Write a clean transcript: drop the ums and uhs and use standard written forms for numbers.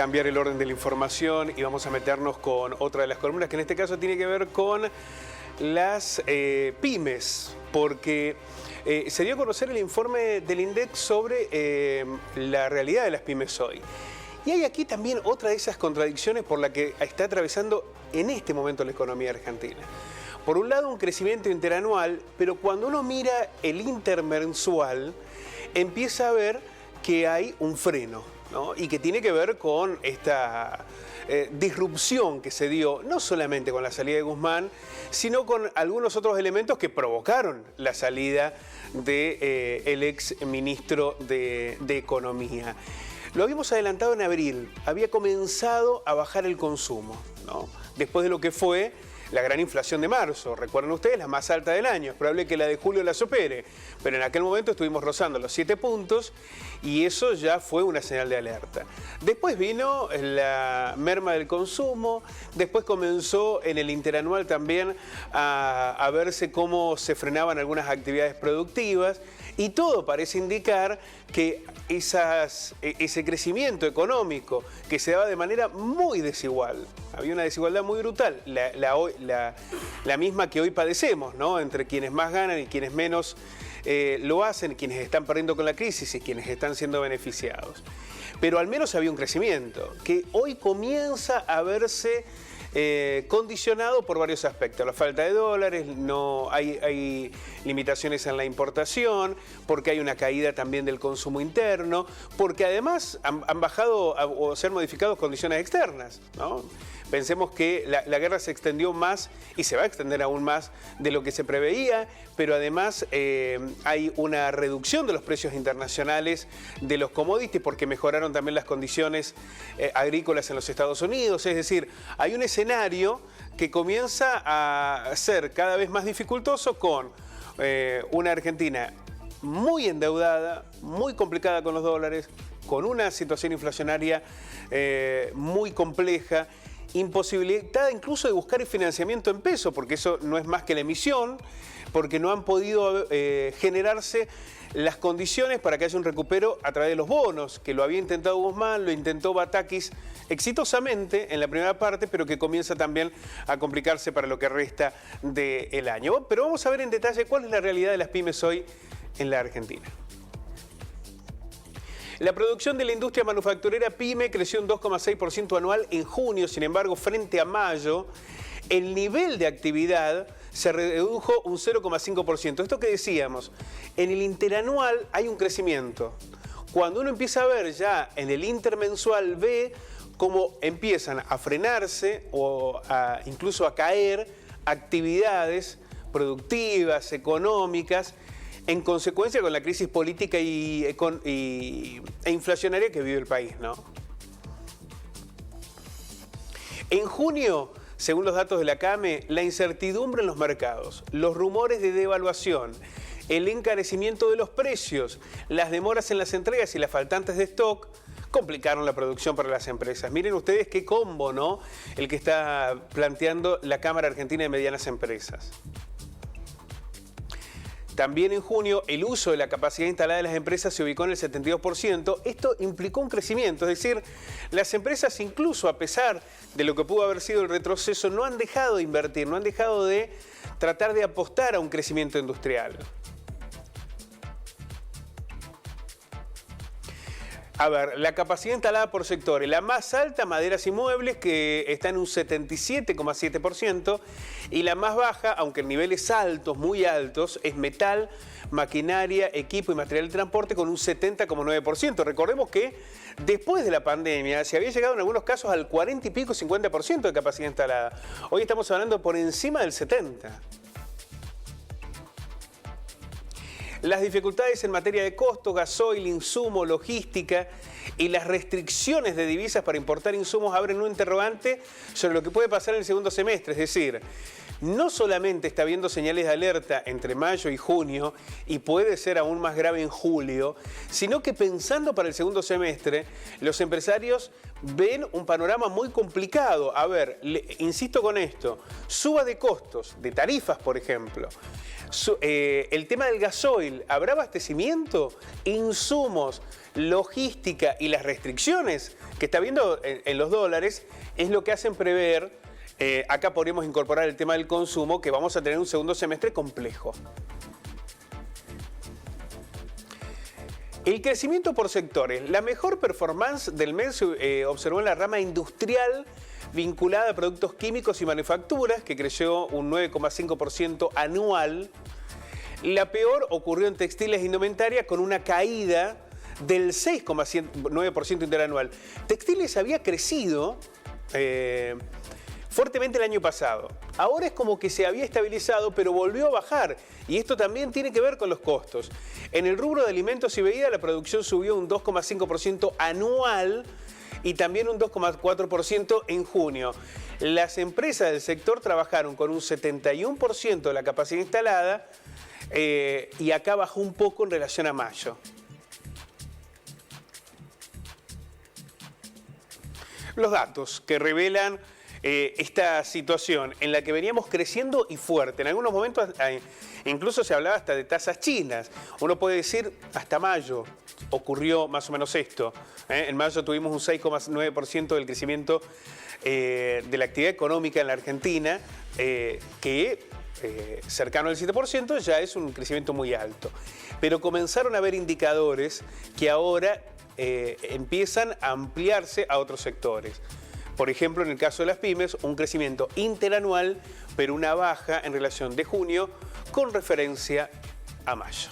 Cambiar el orden de la información y vamos a meternos con otra de las columnas que en este caso tiene que ver con las pymes, porque se dio a conocer el informe del INDEC sobre la realidad de las pymes hoy. Y hay aquí también otra de esas contradicciones por la que está atravesando en este momento la economía argentina. Por un lado, un crecimiento interanual, pero cuando uno mira el intermensual, empieza a ver que hay un freno, ¿no? Y que tiene que ver con esta disrupción que se dio, no solamente con la salida de Guzmán, sino con algunos otros elementos que provocaron la salida del ex ministro de Economía. Lo habíamos adelantado en abril, había comenzado a bajar el consumo, ¿no? Después de lo que fue la gran inflación de marzo, recuerden ustedes, la más alta del año. Es probable que la de julio la supere, pero en aquel momento estuvimos rozando los 7 puntos y eso ya fue una señal de alerta. Después vino la merma del consumo, después comenzó en el interanual también a verse cómo se frenaban algunas actividades productivas y todo parece indicar que ese crecimiento económico que se daba de manera muy desigual, había una desigualdad muy brutal, la misma que hoy padecemos, ¿no? Entre quienes más ganan y quienes menos lo hacen, quienes están perdiendo con la crisis y quienes están siendo beneficiados. Pero al menos había un crecimiento que hoy comienza a verse condicionado por varios aspectos. La falta de dólares, no hay limitaciones en la importación, porque hay una caída también del consumo interno, porque además han bajado o se han modificado condiciones externas, ¿no? Pensemos que la guerra se extendió más y se va a extender aún más de lo que se preveía, pero además hay una reducción de los precios internacionales de los commodities porque mejoraron también las condiciones agrícolas en los Estados Unidos. Es decir, hay un escenario que comienza a ser cada vez más dificultoso con una Argentina muy endeudada, muy complicada con los dólares, con una situación inflacionaria muy compleja, imposibilitada incluso de buscar el financiamiento en peso, porque eso no es más que la emisión, porque no han podido generarse las condiciones para que haya un recupero a través de los bonos, que lo había intentado Guzmán, lo intentó Batakis exitosamente en la primera parte, pero que comienza también a complicarse para lo que resta del año. Pero vamos a ver en detalle cuál es la realidad de las pymes hoy en la Argentina. La producción de la industria manufacturera PYME creció un 2,6% anual en junio, sin embargo, frente a mayo, el nivel de actividad se redujo un 0,5%. Esto que decíamos, en el interanual hay un crecimiento. Cuando uno empieza a ver ya en el intermensual, ve cómo empiezan a frenarse o incluso a caer actividades productivas, económicas, en consecuencia con la crisis política e inflacionaria que vive el país, ¿no? En junio, según los datos de la CAME, la incertidumbre en los mercados, los rumores de devaluación, el encarecimiento de los precios, las demoras en las entregas y las faltantes de stock complicaron la producción para las empresas. Miren ustedes qué combo, ¿no? El que está planteando la Cámara Argentina de Medianas Empresas. También en junio el uso de la capacidad instalada de las empresas se ubicó en el 72%. Esto implicó un crecimiento, es decir, las empresas incluso a pesar de lo que pudo haber sido el retroceso no han dejado de invertir, no han dejado de tratar de apostar a un crecimiento industrial. A ver, la capacidad instalada por sectores, la más alta, maderas y muebles, que está en un 77,7%, y la más baja, aunque en niveles altos, muy altos, es metal, maquinaria, equipo y material de transporte con un 70,9%. Recordemos que después de la pandemia se había llegado en algunos casos al 40 y pico, 50% de capacidad instalada. Hoy estamos hablando por encima del 70%. Las dificultades en materia de costo, gasoil, insumo, logística y las restricciones de divisas para importar insumos abren un interrogante sobre lo que puede pasar en el segundo semestre. Es decir, no solamente está habiendo señales de alerta entre mayo y junio y puede ser aún más grave en julio, sino que pensando para el segundo semestre, los empresarios ven un panorama muy complicado. A ver, insisto con esto, suba de costos, de tarifas, por ejemplo. El tema del gasoil, ¿habrá abastecimiento? Insumos, logística y las restricciones que está habiendo en los dólares es lo que hacen prever, acá podríamos incorporar el tema del consumo, que vamos a tener un segundo semestre complejo. El crecimiento por sectores. La mejor performance del mes se observó en la rama industrial vinculada a productos químicos y manufacturas, que creció un 9,5% anual. La peor ocurrió en textiles e indumentaria, con una caída del 6,9% interanual. Textiles había crecido fuertemente el año pasado. Ahora es como que se había estabilizado, pero volvió a bajar. Y esto también tiene que ver con los costos. En el rubro de alimentos y bebidas, la producción subió un 2,5% anual y también un 2,4% en junio. Las empresas del sector trabajaron con un 71% de la capacidad instalada y acá bajó un poco en relación a mayo. Los datos que revelan esta situación en la que veníamos creciendo y fuerte. En algunos momentos incluso se hablaba hasta de tasas chinas. Uno puede decir hasta mayo ocurrió más o menos esto. En mayo tuvimos un 6,9% del crecimiento de la actividad económica en la Argentina, que cercano al 7% ya es un crecimiento muy alto. Pero comenzaron a haber indicadores que ahora empiezan a ampliarse a otros sectores. Por ejemplo, en el caso de las pymes, un crecimiento interanual, pero una baja en relación de junio con referencia a mayo.